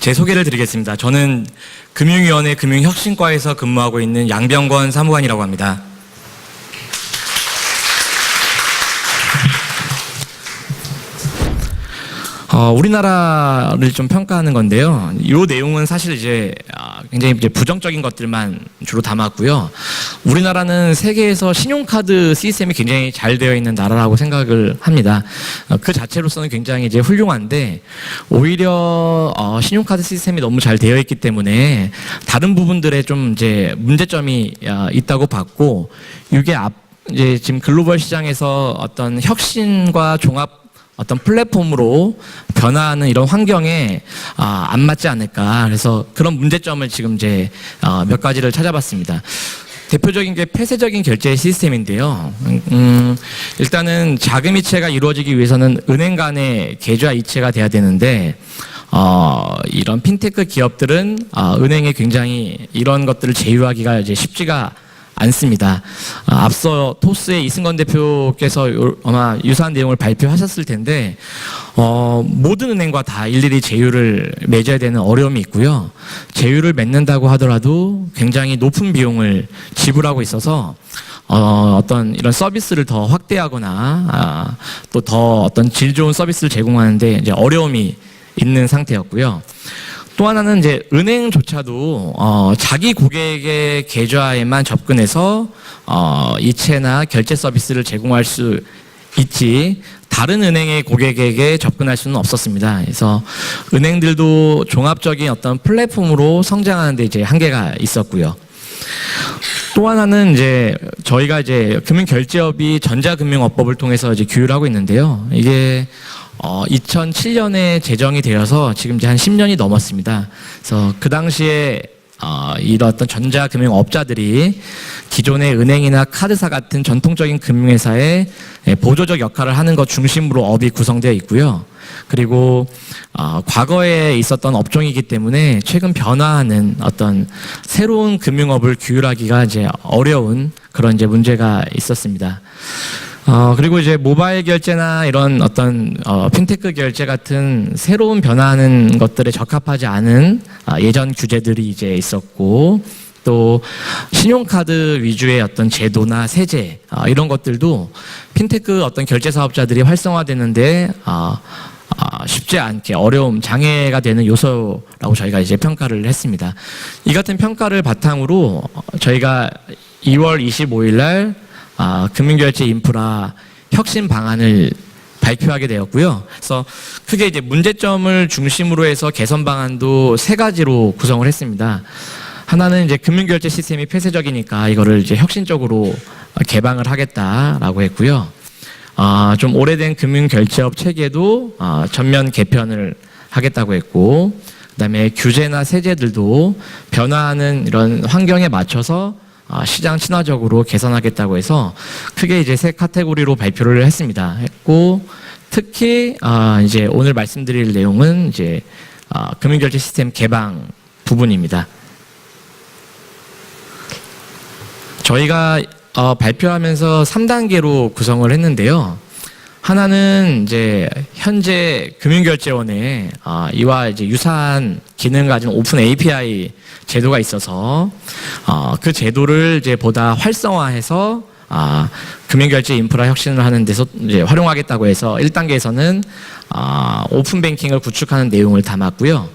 제 소개를 드리겠습니다. 저는 금융위원회 금융혁신과에서 근무하고 있는 양병권 사무관이라고 합니다. 우리나라를 좀 평가하는 건데요. 이 내용은 사실 이제 굉장히 이제 부정적인 것들만 주로 담았고요. 우리나라는 세계에서 신용카드 시스템이 굉장히 잘 되어 있는 나라라고 생각을 합니다. 그 자체로서는 굉장히 이제 훌륭한데 오히려 신용카드 시스템이 너무 잘 되어 있기 때문에 다른 부분들에 좀 이제 문제점이 있다고 봤고, 이게 이제 지금 글로벌 시장에서 어떤 혁신과 종합 어떤 플랫폼으로 변화하는 이런 환경에 안 맞지 않을까. 그래서 그런 문제점을 지금 이제 몇 가지를 찾아봤습니다. 대표적인 게 폐쇄적인 결제 시스템인데요. 일단은 자금 이체가 이루어지기 위해서는 은행 간의 계좌 이체가 돼야 되는데 이런 핀테크 기업들은 은행에 굉장히 이런 것들을 제휴하기가 이제 쉽지가 않습니다. 앞서 토스의 이승건 대표께서 아마 유사한 내용을 발표하셨을 텐데 모든 은행과 다 일일이 제휴를 맺어야 되는 어려움이 있고요. 제휴를 맺는다고 하더라도 굉장히 높은 비용을 지불하고 있어서 어떤 이런 서비스를 더 확대하거나 또 더 어떤 질 좋은 서비스를 제공하는데 이제 어려움이 있는 상태였고요. 또 하나는 이제 은행조차도 자기 고객의 계좌에만 접근해서 이체나 결제 서비스를 제공할 수 있지 다른 은행의 고객에게 접근할 수는 없었습니다. 그래서 은행들도 종합적인 어떤 플랫폼으로 성장하는 데 이제 한계가 있었고요. 또 하나는 이제 저희가 이제 금융결제업이 전자금융업법을 통해서 이제 규율을 하고 있는데요. 이게 2007년에 제정이 되어서 지금 이제 한 10년이 넘었습니다. 그래서 그 당시에 이런 어떤 전자금융업자들이 기존의 은행이나 카드사 같은 전통적인 금융회사의 보조적 역할을 하는 것 중심으로 업이 구성되어 있고요. 그리고 과거에 있었던 업종이기 때문에 최근 변화하는 어떤 새로운 금융업을 규율하기가 이제 어려운 그런 이제 문제가 있었습니다. 그리고 이제 모바일 결제나 이런 어떤 핀테크 결제 같은 새로운 변화하는 것들에 적합하지 않은 예전 규제들이 이제 있었고, 또 신용카드 위주의 어떤 제도나 세제 이런 것들도 핀테크 어떤 결제 사업자들이 활성화되는데 쉽지 않게 어려움, 장애가 되는 요소라고 저희가 이제 평가를 했습니다. 이 같은 평가를 바탕으로 저희가 2월 25일 날 금융결제 인프라 혁신 방안을 발표하게 되었고요. 그래서 크게 이제 문제점을 중심으로 해서 개선 방안도 3가지로 구성을 했습니다. 하나는 이제 금융결제 시스템이 폐쇄적이니까 이거를 이제 혁신적으로 개방을 하겠다라고 했고요. 좀 오래된 금융결제업 체계도 전면 개편을 하겠다고 했고, 그다음에 규제나 세제들도 변화하는 이런 환경에 맞춰서 시장 친화적으로 개선하겠다고 해서 크게 이제 3카테고리로 발표를 했고, 특히 이제 오늘 말씀드릴 내용은 이제 금융결제 시스템 개방 부분입니다. 저희가 발표하면서 3단계로 구성을 했는데요. 하나는 이제 현재 금융결제원에 이와 이제 유사한 기능을 가진 오픈 API 제도가 있어서 그 제도를 이제 보다 활성화해서 금융결제 인프라 혁신을 하는 데서 이제 활용하겠다고 해서 1단계에서는 오픈 뱅킹을 구축하는 내용을 담았고요.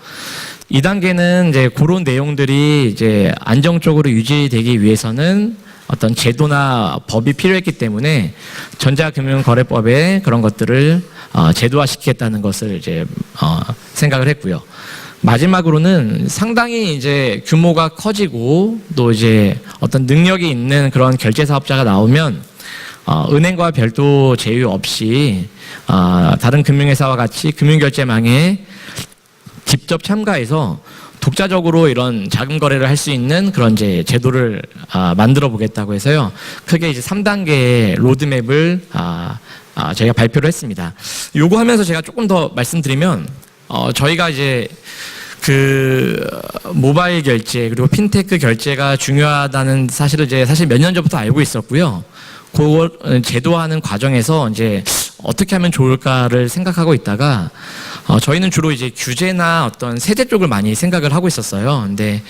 2단계는 이제 그런 내용들이 이제 안정적으로 유지되기 위해서는 어떤 제도나 법이 필요했기 때문에 전자금융거래법에 그런 것들을 제도화시키겠다는 것을 이제 생각을 했고요. 마지막으로는 상당히 이제 규모가 커지고 또 이제 어떤 능력이 있는 그런 결제 사업자가 나오면 은행과 별도 제휴 없이 다른 금융회사와 같이 금융결제망에 직접 참가해서 독자적으로 이런 자금 거래를 할 수 있는 그런 이제 제도를 만들어 보겠다고 해서요. 크게 이제 3단계의 로드맵을 저희가 발표를 했습니다. 요거 하면서 제가 조금 더 말씀드리면 저희가 이제 그 모바일 결제 그리고 핀테크 결제가 중요하다는 사실을 이제 사실 몇 년 전부터 알고 있었고요. 그걸 제도화하는 과정에서 이제 어떻게 하면 좋을까를 생각하고 있다가 저희는 주로 이제 규제나 어떤 세제 쪽을 많이 생각을 하고 있었어요. 근데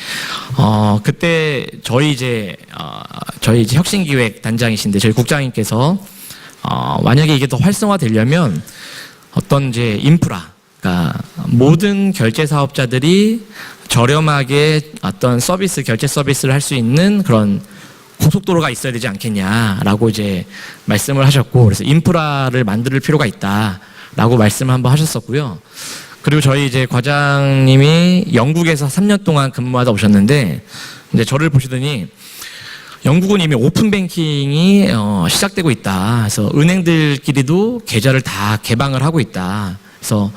그때 저희 이제 혁신기획 단장이신데 저희 국장님께서 만약에 이게 더 활성화되려면 어떤 이제 인프라, 그러니까 모든 결제 사업자들이 저렴하게 어떤 서비스, 결제 서비스를 할 수 있는 그런 고속도로가 있어야 되지 않겠냐라고 이제 말씀을 하셨고, 그래서 인프라를 만들 필요가 있다라고 말씀을 한번 하셨었고요. 그리고 저희 이제 과장님이 영국에서 3년 동안 근무하다 오셨는데, 이제 저를 보시더니 영국은 이미 오픈 뱅킹이 시작되고 있다. 그래서 은행들끼리도 계좌를 다 개방을 하고 있다. 그래서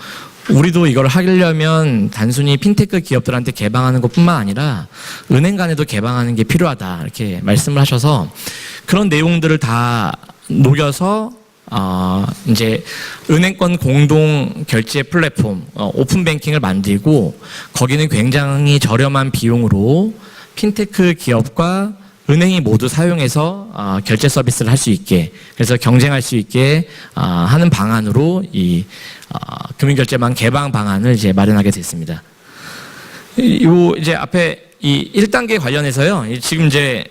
우리도 이걸 하려면 단순히 핀테크 기업들한테 개방하는 것뿐만 아니라 은행 간에도 개방하는 게 필요하다. 이렇게 말씀을 하셔서 그런 내용들을 다 녹여서 이제 은행권 공동 결제 플랫폼 오픈 뱅킹을 만들고, 거기는 굉장히 저렴한 비용으로 핀테크 기업과 은행이 모두 사용해서 결제 서비스를 할 수 있게, 그래서 경쟁할 수 있게 하는 방안으로 이 금융결제망 개방 방안을 이제 마련하게 됐습니다. 요 이제 앞에 이 1단계 관련해서요. 지금 이제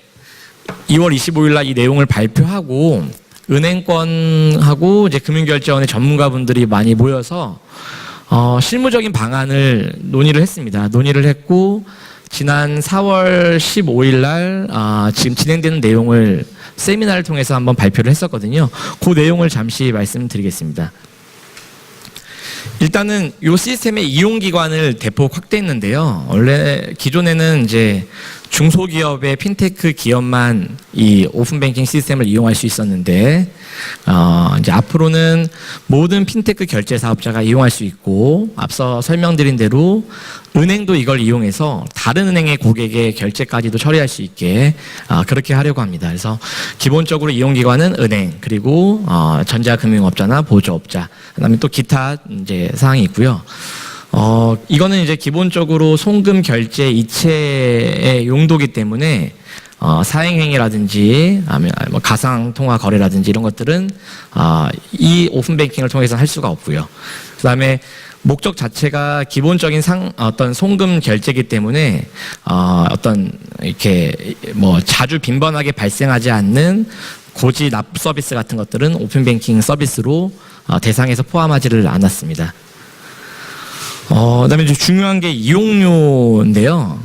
2월 25일 날 이 내용을 발표하고 은행권하고 이제 금융결제원의 전문가분들이 많이 모여서 실무적인 방안을 논의를 했습니다. 논의를 했고, 지난 4월 15일 날 지금 진행되는 내용을 세미나를 통해서 한번 발표를 했었거든요. 그 내용을 잠시 말씀드리겠습니다. 일단은 이 시스템의 이용기관을 대폭 확대했는데요. 원래 기존에는 이제 중소기업의 핀테크 기업만 이 오픈뱅킹 시스템을 이용할 수 있었는데, 이제 앞으로는 모든 핀테크 결제 사업자가 이용할 수 있고, 앞서 설명드린 대로 은행도 이걸 이용해서 다른 은행의 고객의 결제까지도 처리할 수 있게 그렇게 하려고 합니다. 그래서 기본적으로 이용기관은 은행, 그리고 전자금융업자나 보조업자, 그다음에 또 기타 이제 사항이 있고요. 이거는 이제 기본적으로 송금 결제 이체의 용도기 때문에 사행행위라든지 아니면 뭐 가상통화 거래라든지 이런 것들은 이 오픈뱅킹을 통해서 할 수가 없고요. 그다음에 목적 자체가 기본적인 어떤 송금 결제이기 때문에 어떤 이렇게 뭐 자주 빈번하게 발생하지 않는 고지 납부 서비스 같은 것들은 오픈뱅킹 서비스로 대상에서 포함하지를 않았습니다. 그다음에 좀 중요한 게 이용료인데요.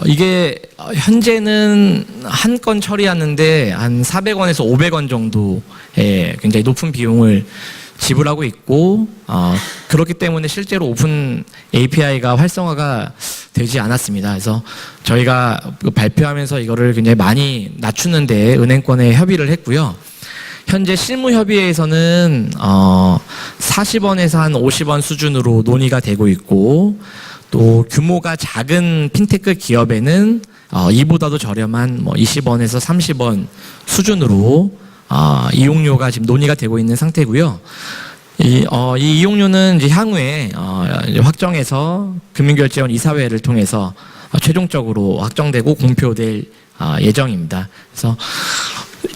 이게 현재는 한 건 처리하는데 한 400원에서 500원 정도의 굉장히 높은 비용을 지불하고 있고, 그렇기 때문에 실제로 오픈 API가 활성화가 되지 않았습니다. 그래서 저희가 발표하면서 이거를 굉장히 많이 낮추는 데 은행권에 협의를 했고요. 현재 실무협의회에서는 40원에서 한 50원 수준으로 논의가 되고 있고, 또 규모가 작은 핀테크 기업에는 이보다도 저렴한 뭐 20원에서 30원 수준으로 이용료가 지금 논의가 되고 있는 상태고요. 이 이용료는 이제 향후에 이제 확정해서 금융결제원 이사회를 통해서 최종적으로 확정되고 공표될 예정입니다. 그래서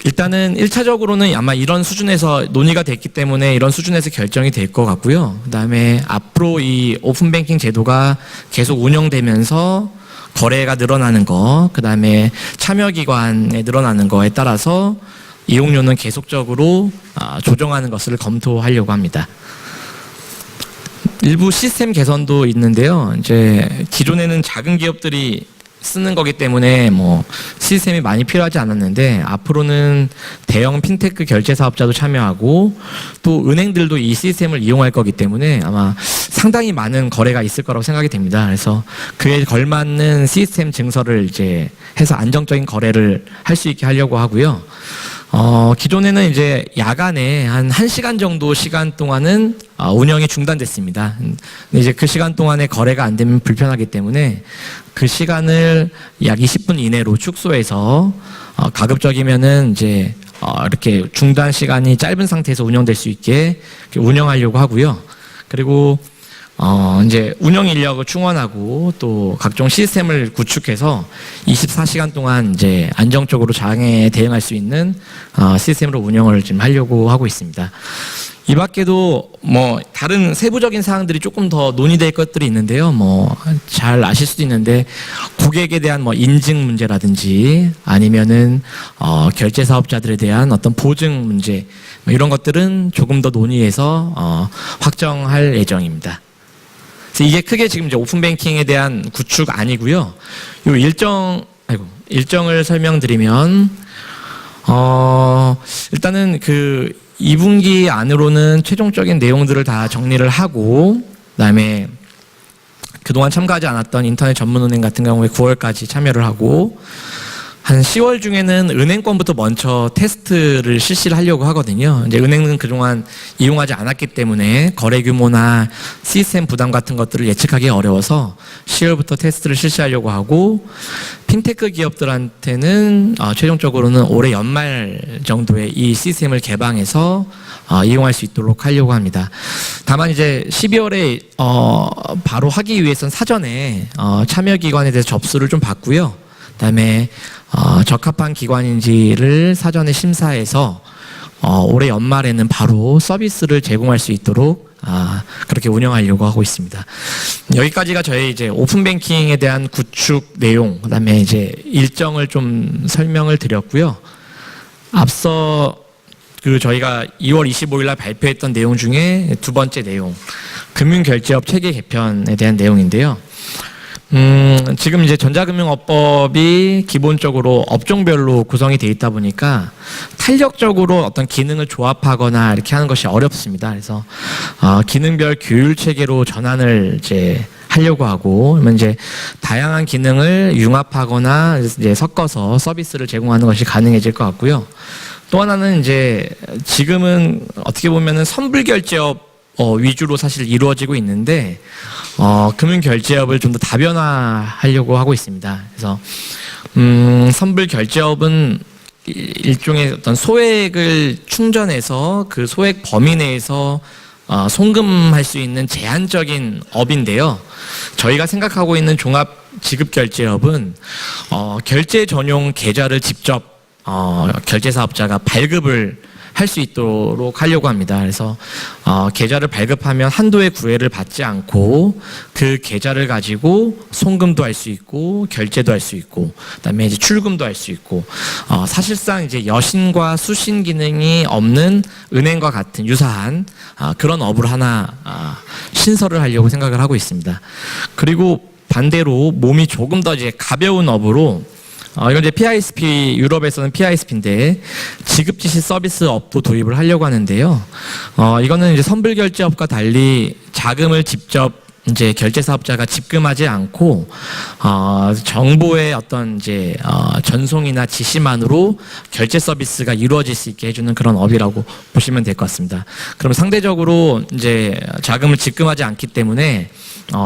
일단은 1차적으로는 아마 이런 수준에서 논의가 됐기 때문에 이런 수준에서 결정이 될 것 같고요. 그다음에 앞으로 이 오픈뱅킹 제도가 계속 운영되면서 거래가 늘어나는 거, 그다음에 참여기관에 늘어나는 거에 따라서 이용료는 계속적으로 조정하는 것을 검토하려고 합니다. 일부 시스템 개선도 있는데요. 이제 기존에는 작은 기업들이 쓰는 거기 때문에 뭐 시스템이 많이 필요하지 않았는데, 앞으로는 대형 핀테크 결제 사업자도 참여하고 또 은행들도 이 시스템을 이용할 거기 때문에 아마 상당히 많은 거래가 있을 거라고 생각이 됩니다. 그래서 그에 걸맞는 시스템 증설을 이제 해서 안정적인 거래를 할 수 있게 하려고 하고요. 기존에는 이제 야간에 한 1시간 정도 시간 동안은 운영이 중단됐습니다. 근데 이제 그 시간 동안에 거래가 안 되면 불편하기 때문에 그 시간을 약 20분 이내로 축소해서 가급적이면은 이제 이렇게 중단 시간이 짧은 상태에서 운영될 수 있게 운영하려고 하고요. 그리고 이제 운영 인력을 충원하고 또 각종 시스템을 구축해서 24시간 동안 이제 안정적으로 장애에 대응할 수 있는 시스템으로 운영을 지금 하려고 하고 있습니다. 이 밖에도 뭐 다른 세부적인 사항들이 조금 더 논의될 것들이 있는데요. 뭐 잘 아실 수도 있는데 고객에 대한 뭐 인증 문제라든지 아니면은 결제 사업자들에 대한 어떤 보증 문제 뭐 이런 것들은 조금 더 논의해서 확정할 예정입니다. 그래서 이게 크게 지금 이제 오픈 뱅킹에 대한 구축 아니고요. 요 일정을 설명드리면 일단은 그 2분기 안으로는 최종적인 내용들을 다 정리를 하고 그다음에 그동안 참가하지 않았던 인터넷 전문은행 같은 경우에 9월까지 참여를 하고 한 10월 중에는 은행권부터 먼저 테스트를 실시를 하려고 하거든요. 이제 은행은 그동안 이용하지 않았기 때문에 거래 규모나 시스템 부담 같은 것들을 예측하기 어려워서 10월부터 테스트를 실시하려고 하고 핀테크 기업들한테는 최종적으로는 올해 연말 정도에 이 시스템을 개방해서 이용할 수 있도록 하려고 합니다. 다만 이제 12월에 바로 하기 위해서는 사전에 참여 기관에 대해서 접수를 좀 받고요. 그다음에 적합한 기관인지를 사전에 심사해서 올해 연말에는 바로 서비스를 제공할 수 있도록 그렇게 운영하려고 하고 있습니다. 여기까지가 저희 이제 오픈 뱅킹에 대한 구축 내용, 그다음에 이제 일정을 좀 설명을 드렸고요. 앞서 그 저희가 2월 25일 날 발표했던 내용 중에 두 번째 내용, 금융결제업 체계 개편에 대한 내용인데요. 지금 이제 전자금융업법이 기본적으로 업종별로 구성이 되어 있다 보니까 탄력적으로 어떤 기능을 조합하거나 이렇게 하는 것이 어렵습니다. 그래서 기능별 규율 체계로 전환을 이제 하려고 하고, 그러면 이제 다양한 기능을 융합하거나 이제 섞어서 서비스를 제공하는 것이 가능해질 것 같고요. 또 하나는 이제 지금은 어떻게 보면은 선불결제업 위주로 사실 이루어지고 있는데 금융결제업을 좀 더 다변화하려고 하고 있습니다. 그래서 선불결제업은 일종의 어떤 소액을 충전해서 그 소액 범위 내에서 송금할 수 있는 제한적인 업인데요. 저희가 생각하고 있는 종합지급결제업은 결제 전용 계좌를 직접 결제사업자가 발급을 할 수 있도록 하려고 합니다. 그래서 계좌를 발급하면 한도의 구애를 받지 않고 그 계좌를 가지고 송금도 할 수 있고 결제도 할 수 있고 그다음에 이제 출금도 할 수 있고 사실상 이제 여신과 수신 기능이 없는 은행과 같은 유사한 그런 업을 하나 신설을 하려고 생각을 하고 있습니다. 그리고 반대로 몸이 조금 더 이제 가벼운 업으로 이건 이제 PISP, 유럽에서는 PISP인데 지급지시 서비스 업도 도입을 하려고 하는데요. 이거는 이제 선불결제업과 달리 자금을 직접 이제 결제 사업자가 집금하지 않고 정보의 어떤 이제 전송이나 지시만으로 결제 서비스가 이루어질 수 있게 해주는 그런 업이라고 보시면 될 것 같습니다. 그럼 상대적으로 이제 자금을 집금하지 않기 때문에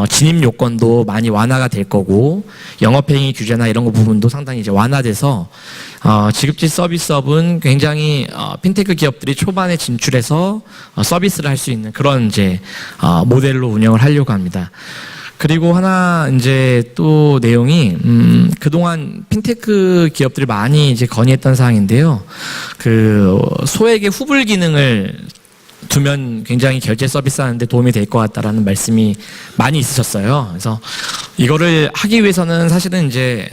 진입 요건도 많이 완화가 될 거고 영업행위 규제나 이런 거 부분도 상당히 이제 완화돼서 지급지 서비스업은 굉장히 핀테크 기업들이 초반에 진출해서 서비스를 할 수 있는 그런 이제 모델로 운영을 하려고 합니다. 그리고 하나 이제 또 내용이 그동안 핀테크 기업들이 많이 이제 건의했던 사항인데요. 그 소액의 후불 기능을 두면 굉장히 결제 서비스 하는데 도움이 될 것 같다라는 말씀이 많이 있으셨어요. 그래서 이거를 하기 위해서는 사실은 이제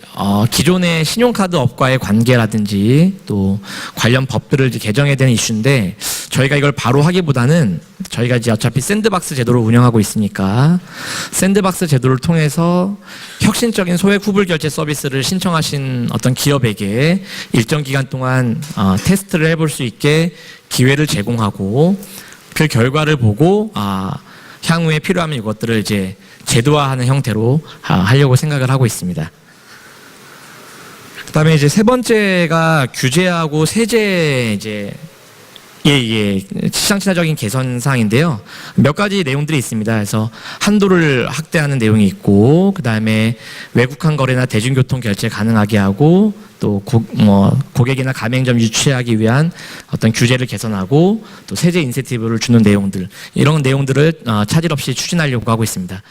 기존의 신용카드 업과의 관계라든지 또 관련 법들을 이제 개정해야 되는 이슈인데 저희가 이걸 바로 하기보다는 저희가 이제 어차피 샌드박스 제도를 운영하고 있으니까 샌드박스 제도를 통해서 혁신적인 소액 후불 결제 서비스를 신청하신 어떤 기업에게 일정 기간 동안 테스트를 해볼 수 있게 기회를 제공하고 그 결과를 보고 향후에 필요하면 이것들을 이제 제도화하는 형태로 하려고 생각을 하고 있습니다. 그다음에 이제 세 번째가 규제하고 세제 이제 시장 친화적인 개선 사항인데요. 몇 가지 내용들이 있습니다. 그래서 한도를 확대하는 내용이 있고, 그 다음에 외국환 거래나 대중교통 결제 가능하게 하고, 또 고객이나 가맹점 유치하기 위한 어떤 규제를 개선하고, 또 세제 인센티브를 주는 내용들, 이런 내용들을 차질 없이 추진하려고 하고 있습니다.